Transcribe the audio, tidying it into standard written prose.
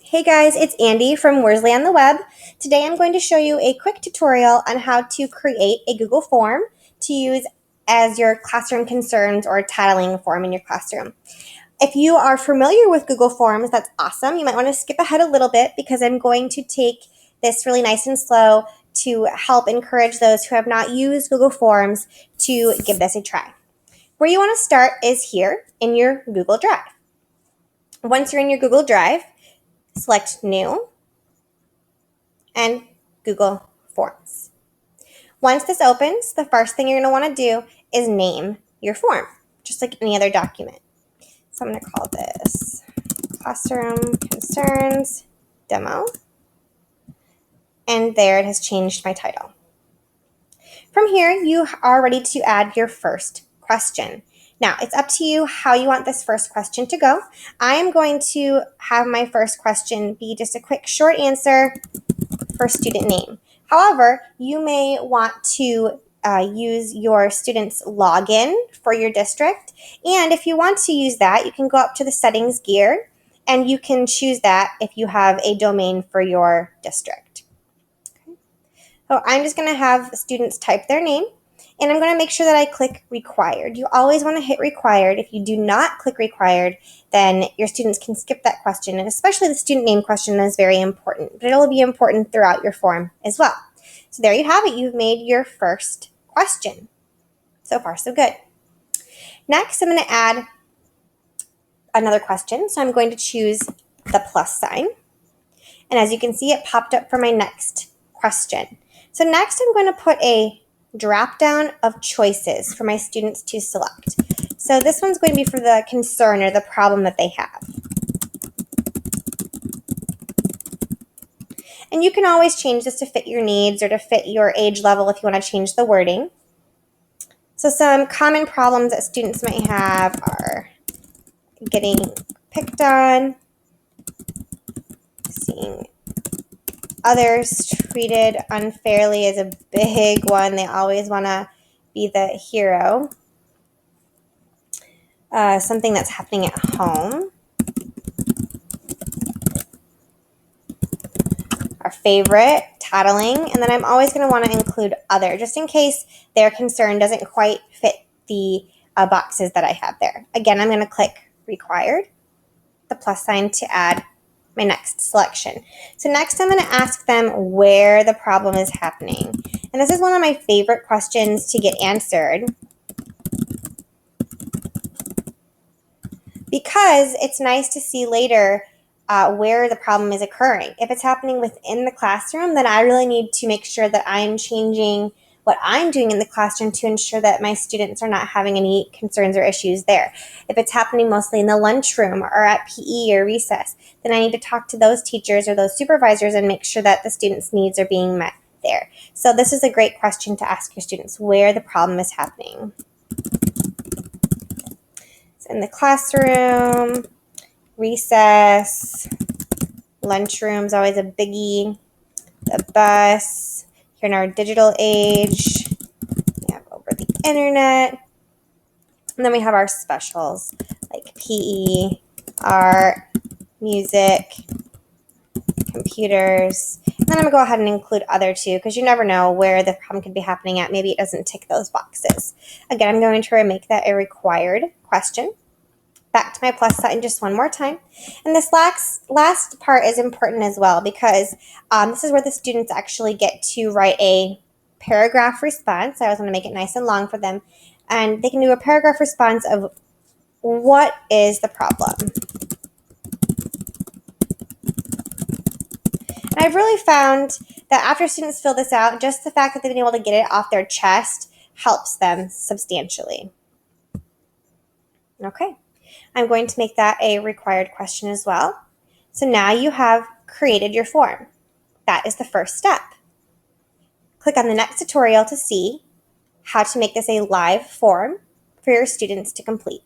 Hey guys, it's Andy from Worsley on the Web. Today I'm going to show you a quick tutorial on how to create a Google form to use as your classroom concerns or titling form in your classroom. If you are familiar with Google Forms, that's awesome. You might want to skip ahead a little bit because I'm going to take this really nice and slow to help encourage those who have not used Google Forms to give this a try. Where you want to start is here in your Google Drive. Once you're in your Google Drive, select New and Google Forms. Once this opens, the first thing you're going to want to do is name your form, just like any other document. So I'm going to call this Classroom Concerns Demo. And there it has changed my title. From here, you are ready to add your first question. Now, it's up to you how you want this first question to go. I am going to have my first question be just a quick short answer for student name. However, you may want to use your student's login for your district. And if you want to use that, you can go up to the settings gear and you can choose that if you have a domain for your district. Okay. So I'm just going to have students type their name. And I'm going to make sure that I click required. You always want to hit required. If you do not click required, then your students can skip that question. And especially the student name question is very important, but it'll be important throughout your form as well. So there you have it. You've made your first question. So far, so good. Next, I'm going to add another question. So I'm going to choose the plus sign. And as you can see, it popped up for my next question. So next, I'm going to put a drop down of choices for my students to select. So this one's going to be for the concern or the problem that they have. And you can always change this to fit your needs or to fit your age level if you want to change the wording. So some common problems that students might have are getting picked on, seeing others treated unfairly is a big one. They always want to be the hero. Something that's happening at home. Our favorite, tattling. And then I'm always going to want to include other, just in case their concern doesn't quite fit the boxes that I have there. Again, I'm going to click required, the plus sign to add my next selection. So next I'm going to ask them where the problem is happening. And this is one of my favorite questions to get answered because it's nice to see later where the problem is occurring. If it's happening within the classroom, then I really need to make sure that I'm changing what I'm doing in the classroom to ensure that my students are not having any concerns or issues there. If it's happening mostly in the lunchroom or at PE or recess, then I need to talk to those teachers or those supervisors and make sure that the students' needs are being met there. So this is a great question to ask your students, where the problem is happening. So in the classroom, recess, lunchroom's always a biggie, the bus. Here in our digital age, we have over the internet. And then we have our specials like PE, art, music, computers. And then I'm going to go ahead and include other too, because you never know where the problem could be happening at. Maybe it doesn't tick those boxes. Again, I'm going to make that a required question. Back to my plus sign just one more time. And this last part is important as well because this is where the students actually get to write a paragraph response. I always want to make it nice and long for them. And they can do a paragraph response of what is the problem. And I've really found that after students fill this out, just the fact that they've been able to get it off their chest helps them substantially. Okay. I'm going to make that a required question as well. So now you have created your form. That is the first step. Click on the next tutorial to see how to make this a live form for your students to complete.